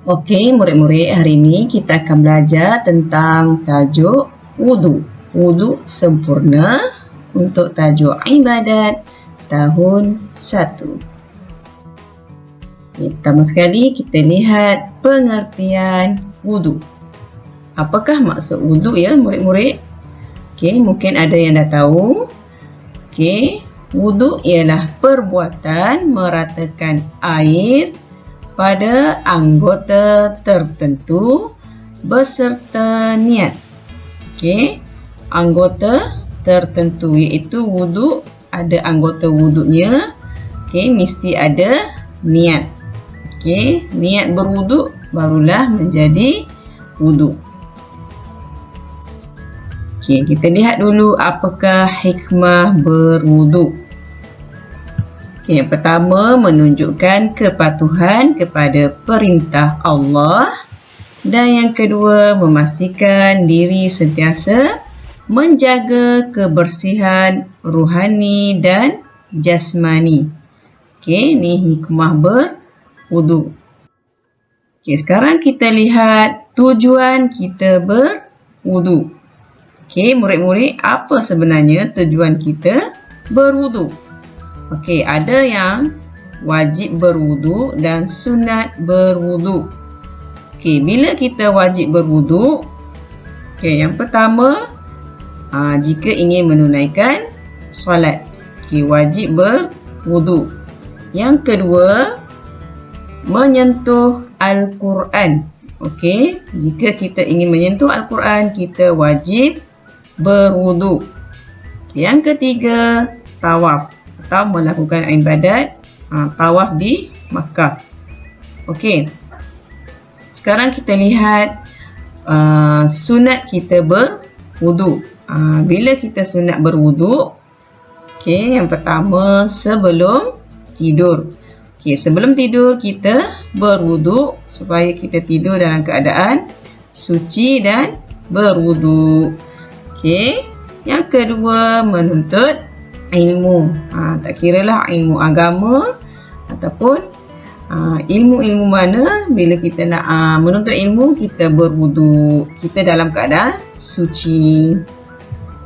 Okey, murid-murid, hari ini kita akan belajar tentang tajuk wudu. Wudu sempurna untuk tajuk ibadat tahun 1. Pertama sekali kita lihat pengertian wudu. Apakah maksud wudu ya murid-murid? Okey, mungkin ada yang dah tahu. Okey, wudu ialah perbuatan meratakan air pada anggota tertentu beserta niat. Okey, anggota tertentu iaitu wudu, ada anggota wudunya. Okey, mesti ada niat. Okey, niat berwudu barulah menjadi wudu. Okey, kita lihat dulu apakah hikmah berwudu. Okay, yang pertama, menunjukkan kepatuhan kepada perintah Allah. Dan yang kedua, memastikan diri sentiasa menjaga kebersihan rohani dan jasmani. Okey, ini hikmah berwudu. Okey, sekarang kita lihat tujuan kita berwudu. Okey, murid-murid, apa sebenarnya tujuan kita berwudu? Okey, ada yang wajib berwudu dan sunat berwudu. Okey, bila kita wajib berwudu, okey, yang pertama, jika ingin menunaikan solat, okey, wajib berwudu. Yang kedua, menyentuh Al-Quran. Okey, jika kita ingin menyentuh Al-Quran, kita wajib berwudu. Okay, yang ketiga, tawaf atau melakukan ibadat tawaf di Makkah. Okey. Sekarang kita lihat sunat kita berwudu. Bila kita sunat berwudu, okey, yang pertama sebelum tidur. Okey, sebelum tidur kita berwudu supaya kita tidur dalam keadaan suci dan berwudu. Okey. Yang kedua, menuntut ilmu. Tak kiralah ilmu agama ataupun ilmu-ilmu mana, bila kita nak menuntut ilmu, kita berwudu, kita dalam keadaan suci.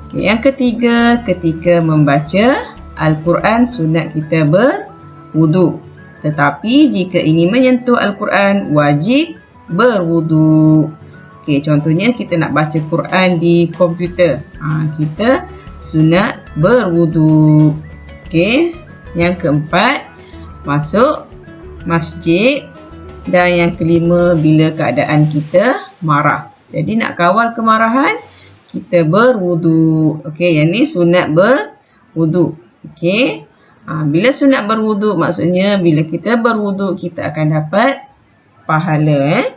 Okay, yang ketiga, ketika membaca Al-Quran, sunat kita berwudu. Tetapi jika ingin menyentuh Al-Quran, wajib berwudu. Okay, contohnya kita nak baca Quran di komputer, kita sunat berwudu. Okey, yang keempat, masuk masjid. Dan yang kelima, bila keadaan kita marah. Jadi nak kawal kemarahan, kita berwudu. Okey, yang ni sunat berwudu. Okey, bila sunat berwudu, maksudnya bila kita berwudu, kita akan dapat pahala.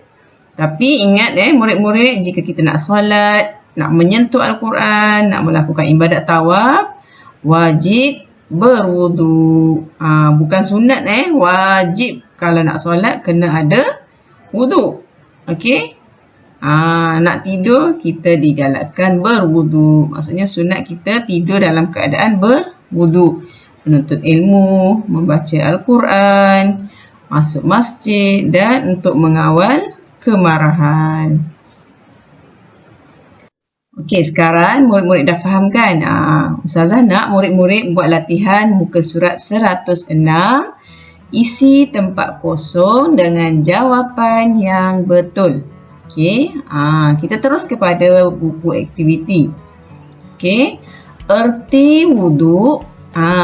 Tapi ingat murid-murid, jika kita nak solat, nak menyentuh Al-Quran, nak melakukan ibadat tawaf, wajib berwudu. Bukan sunat wajib. Kalau nak solat, kena ada wudu. Okey? Nak tidur, kita digalakkan berwudu. Maksudnya sunat kita tidur dalam keadaan berwudu. Menuntut ilmu, membaca Al-Quran, masuk masjid dan untuk mengawal kemarahan. Okey, sekarang murid-murid dah faham kan? Ustazah nak murid-murid buat latihan muka surat 106, isi tempat kosong dengan jawapan yang betul. Okey, kita terus kepada buku aktiviti. Okey, erti wudu,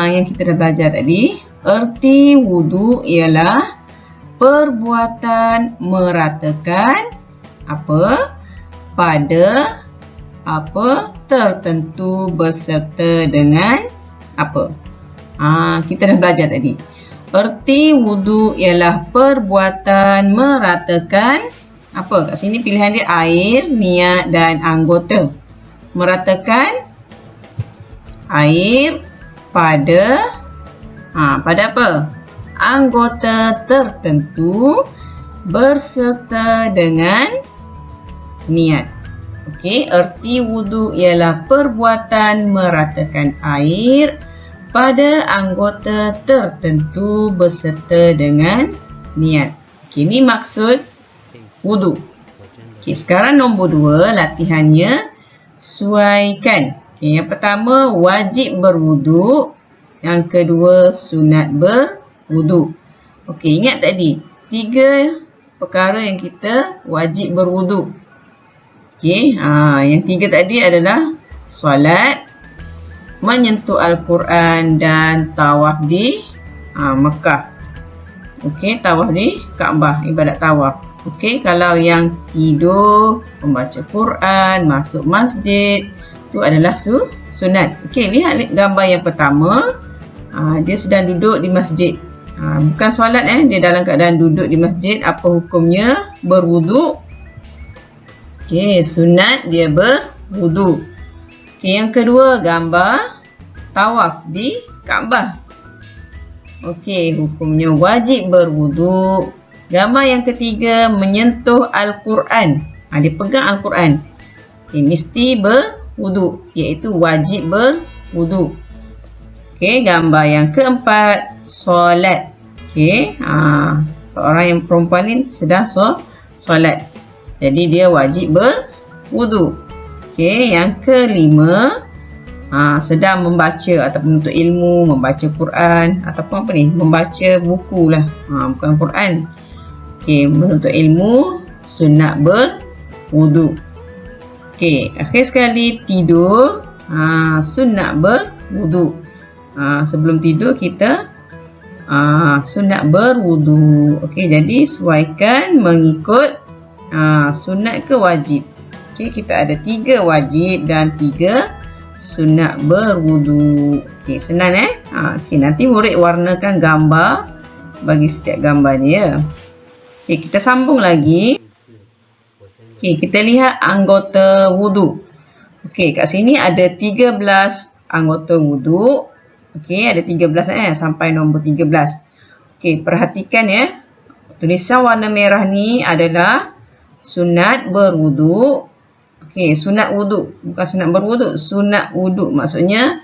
yang kita dah belajar tadi. Erti wudu ialah perbuatan meratakan pada tertentu beserta dengan kita dah belajar tadi. Erti wudu ialah perbuatan meratakan kat sini pilihan dia air, niat dan anggota. Meratakan air pada anggota tertentu berserta dengan niat. Okey, erti wudu ialah perbuatan meratakan air pada anggota tertentu beserta dengan niat. Okey, ini maksud wudu. Okey, sekarang nombor 2 latihannya sesuaikan. Okey, yang pertama wajib berwudu, yang kedua sunat berwudu. Okey, ingat tadi 3 perkara yang kita wajib berwudu. Okey, yang 3 tadi adalah solat, menyentuh Al-Quran dan tawaf di Mekah. Okey, tawaf di Kaabah, ibadat tawaf. Okey, kalau yang tidur, membaca Quran, masuk masjid, itu adalah sunat. Okey, lihat gambar yang pertama. Dia sedang duduk di masjid. Bukan solat, dia dalam keadaan duduk di masjid. Apa hukumnya? Berwudu. Okey, sunat dia berwudu. Okey, yang kedua gambar tawaf di Kaabah. Okey, hukumnya wajib berwudu. Gambar yang ketiga menyentuh Al-Quran. Dia pegang Al-Quran. Okey, mesti berwudu, iaitu wajib berwudu. Okey, gambar yang keempat solat. Okey, seorang yang perempuan ni sedang solat. Jadi dia wajib berwudu. Okey, yang kelima sedang membaca ataupun menuntut ilmu, membaca Quran ataupun apa ni, membaca buku lah, bukan Quran. Okey, menuntut ilmu, sunat berwudu. Okey, akhir sekali tidur, sunat berwudu. Sebelum tidur kita sunat berwudu. Okey, jadi sesuaikan mengikut sunat ke wajib. Okey, kita ada 3 wajib dan 3 sunat berwudu. Okey, senang Okey, nanti murid warnakan gambar bagi setiap gambar dia. Okey, kita sambung lagi. Okey, kita lihat anggota wudu. Okey, kat sini ada 13 anggota wudu. Okey, ada 13 sampai nombor 13. Okey, perhatikan ya. Tulisan warna merah ni adalah sunat berwudu. Okey, sunat wudu, bukan sunat berwudu, sunat wudu. Maksudnya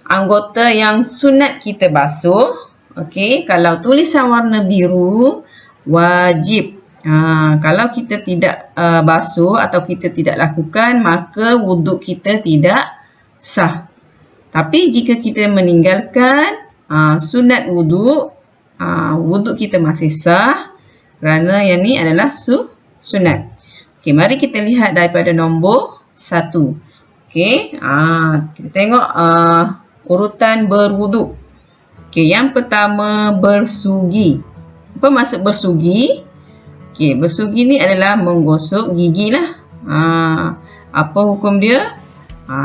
anggota yang sunat kita basuh. Okey, kalau tulisan warna biru wajib. Kalau kita tidak basuh atau kita tidak lakukan, maka wudu kita tidak sah. Tapi jika kita meninggalkan sunat wudu, wudu kita masih sah kerana yang ni adalah sunat. Okey, mari kita lihat daripada nombor 1. Okey, kita tengok urutan berwudu. Okey, yang pertama bersugi. Apa maksud bersugi? Okey, bersugi ni adalah menggosok gigi lah. Apa hukum dia?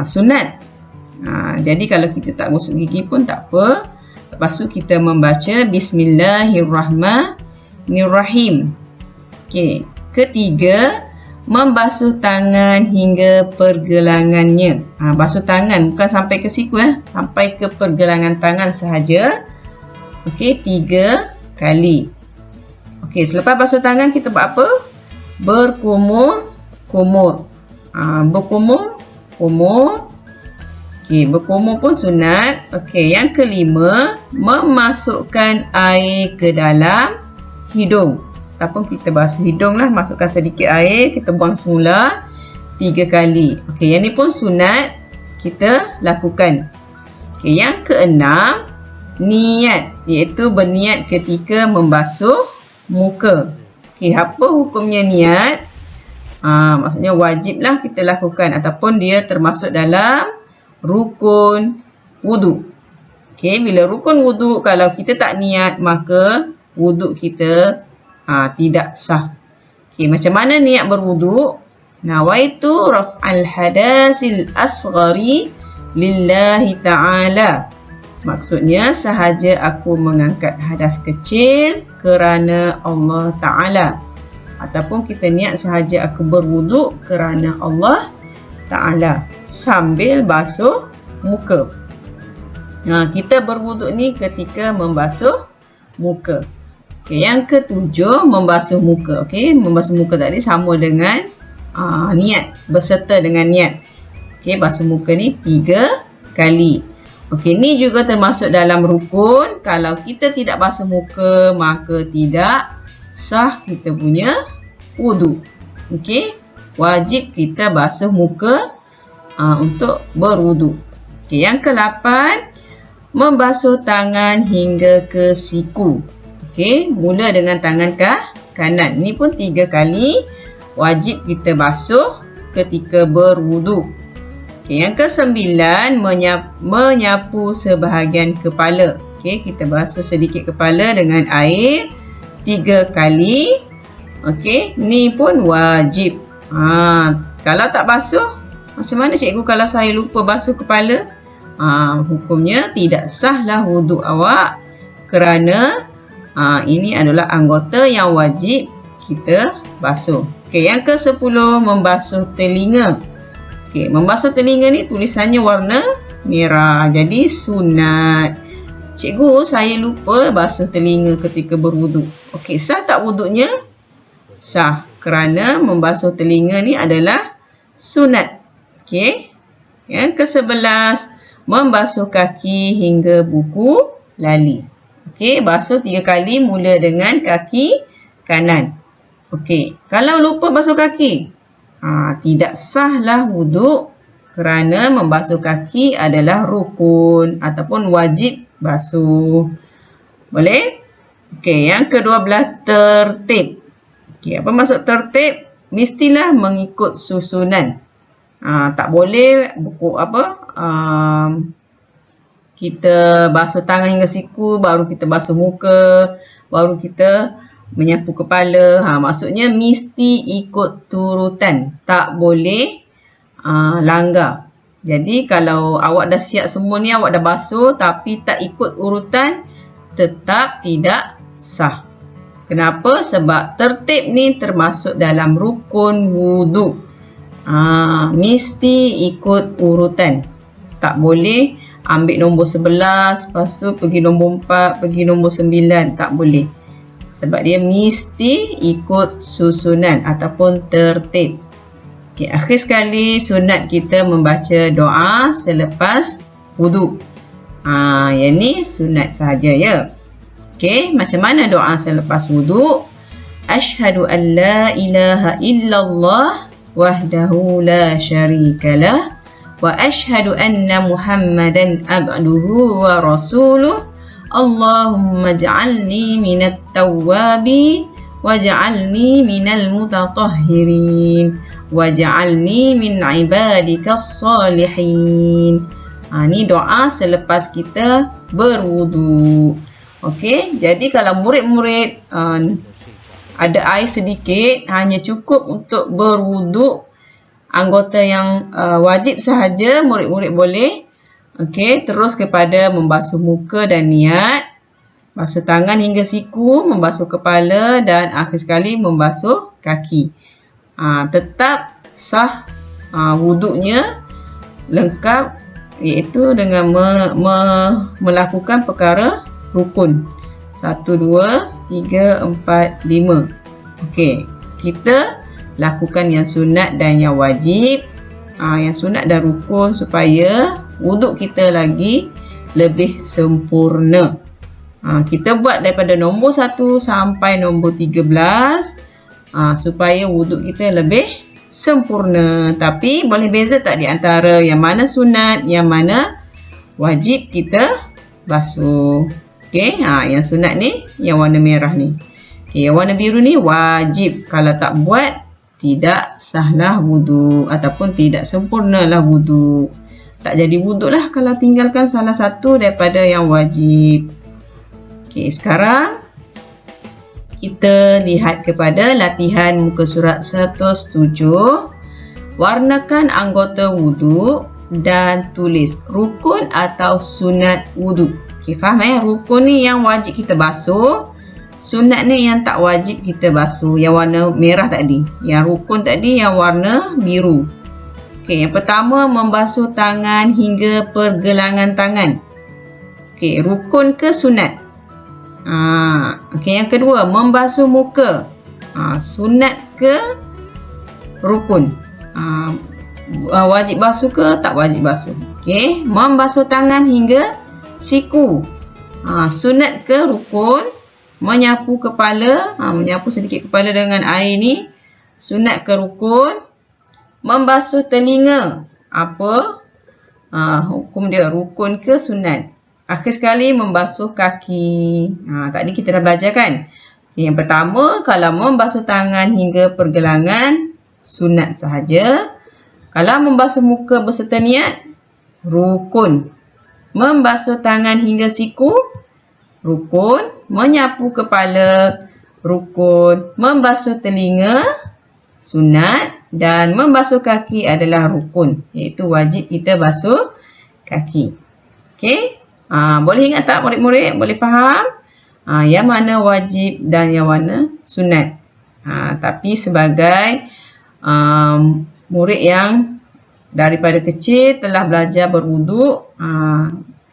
Sunat. Jadi kalau kita tak gosok gigi pun tak apa. Lepas tu kita membaca Bismillahirrahmanirrahim. Okey, ketiga membasuh tangan hingga pergelangannya. Basuh tangan bukan sampai ke siku, sampai ke pergelangan tangan sahaja. Okey, 3 kali. Okey, selepas basuh tangan kita buat apa? Berkumur. Berkumur. Okey, berkumur pun sunat. Okey, yang kelima memasukkan air ke dalam hidung. Ataupun kita basuh hidung lah, masukkan sedikit air, kita buang semula 3 kali. Okey, yang ni pun sunat kita lakukan. Okey, yang keenam niat, iaitu berniat ketika membasuh muka. Okey, apa hukumnya niat? Maksudnya wajiblah kita lakukan ataupun dia termasuk dalam rukun wudu. Okey, bila rukun wudu kalau kita tak niat maka wudu kita tidak sah. Okey, macam mana niat berwudu? Nawaitu raf'al hadasil asghari lillahi ta'ala. Maksudnya sahaja aku mengangkat hadas kecil kerana Allah Ta'ala. Ataupun kita niat sahaja aku berwudu kerana Allah Ta'ala sambil basuh muka. Kita berwudu ni ketika membasuh muka. Okey, yang ketujuh membasuh muka. Okey, membasuh muka tadi sama dengan niat, berserta dengan niat. Okey, basuh muka ni 3 kali. Okey, ni juga termasuk dalam rukun. Kalau kita tidak basuh muka maka tidak sah kita punya wudu. Okey, wajib kita basuh muka untuk berwudu. Okey, yang ke-8, membasuh tangan hingga ke siku. Okey, mula dengan tangan kanan. Ni pun 3 kali wajib kita basuh ketika berwudu. Okey, yang ke-9, menyapu sebahagian kepala. Okey, kita basuh sedikit kepala dengan air 3 kali. Okey, ni pun wajib. Kalau tak basuh, macam mana cikgu kalau saya lupa basuh kepala? Hukumnya tidak sahlah wuduk awak kerana ini adalah anggota yang wajib kita basuh. Okey, yang ke-10, membasuh telinga. Okey, membasuh telinga ni tulisannya warna merah. Jadi sunat. Cikgu, saya lupa basuh telinga ketika berwuduk. Okey, sah tak wuduknya? Sah, kerana membasuh telinga ni adalah sunat. Okey. Yang ke-11, membasuh kaki hingga buku lali. Okey, basuh 3 kali mula dengan kaki kanan. Okey, kalau lupa basuh kaki, tidak sahlah wuduk kerana membasuh kaki adalah rukun ataupun wajib basuh. Boleh? Okey, yang ke-12, tertib. Okey, apa maksud tertib? Mestilah mengikut susunan. Tak boleh kita basuh tangan hingga siku, baru kita basuh muka, baru kita menyapu kepala. Maksudnya mesti ikut turutan. Tak boleh langgar. Jadi kalau awak dah siap semua ni, awak dah basuh tapi tak ikut urutan, tetap tidak sah. Kenapa? Sebab tertib ni termasuk dalam rukun wudu. Mesti ikut urutan. Tak boleh ambil nombor 11, lepas tu pergi nombor 4, pergi nombor 9. Tak boleh. Sebab dia mesti ikut susunan ataupun tertib. Okay, akhir sekali sunat kita membaca doa selepas wudu. Yang ni sunat sahaja ya. Okay, macam mana doa selepas wudu? Asyhadu an la ilaha illallah wahdahu la syarikalah wa asyhadu anna Muhammadan abduhu wa rasuluh. Allahumma ja'alni minat tawwabi waj'alni minal mutatahhirin waj'alni min ibadikas salihin. Ni doa selepas kita berwudu. Okey, jadi kalau murid-murid ada air sedikit, hanya cukup untuk berwudu, anggota yang wajib sahaja, murid-murid boleh. Okey, terus kepada membasuh muka dan niat, basuh tangan hingga siku, membasuh kepala dan akhir sekali membasuh kaki. Tetap sah wuduknya lengkap, iaitu dengan melakukan perkara rukun 1, 2, 3, 4, 5. Okey, kita lakukan yang sunat dan yang wajib, yang sunat dan rukun supaya wuduk kita lagi lebih sempurna. Kita buat daripada nombor 1 sampai nombor 13 supaya wuduk kita lebih sempurna. Tapi boleh beza tak di antara yang mana sunat, yang mana wajib kita basuh? Okey, yang sunat ni yang warna merah ni. Okey, yang warna biru ni wajib. Kalau tak buat, tidak sahlah wudu ataupun tidak sempurnalah wudu. Tak jadi wuduk lah kalau tinggalkan salah satu daripada yang wajib. Okey, sekarang kita lihat kepada latihan muka surat 107. Warnakan anggota wudu dan tulis rukun atau sunat wudu. Okey, faham rukun ni yang wajib kita basuh, sunat ni yang tak wajib kita basuh, yang warna merah tadi. Yang rukun tadi yang warna biru. Okey, yang pertama membasuh tangan hingga pergelangan tangan. Okey, rukun ke sunat? Okey, yang kedua membasuh muka. Sunat ke rukun? Wajib basuh ke tak wajib basuh? Okey, membasuh tangan hingga siku. Sunat ke rukun? Menyapu kepala, menyapu sedikit kepala dengan air ni sunat ke rukun. Membasuh telinga. Apa? Hukum dia rukun ke sunat. Akhir sekali membasuh kaki. Tadi kita dah belajar kan? Yang pertama, kalau membasuh tangan hingga pergelangan, sunat sahaja. Kalau membasuh muka beserta niat, rukun. Membasuh tangan hingga siku, rukun. Menyapu kepala, rukun. Membasuh telinga, sunat. Dan membasuh kaki adalah rukun. Iaitu wajib kita basuh kaki. Okey? Boleh ingat tak murid-murid? Boleh faham? Yang mana wajib dan yang mana sunat. Tapi sebagai murid yang daripada kecil telah belajar berwuduk,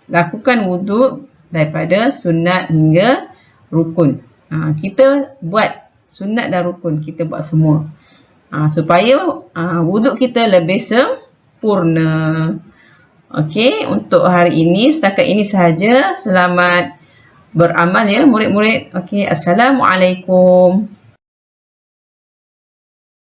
lakukan wuduk daripada sunat hingga rukun. Kita buat sunat dan rukun, kita buat semua. Supaya wuduk kita lebih sempurna. Okey, untuk hari ini setakat ini sahaja. Selamat beramal ya murid-murid. Okey, Assalamualaikum.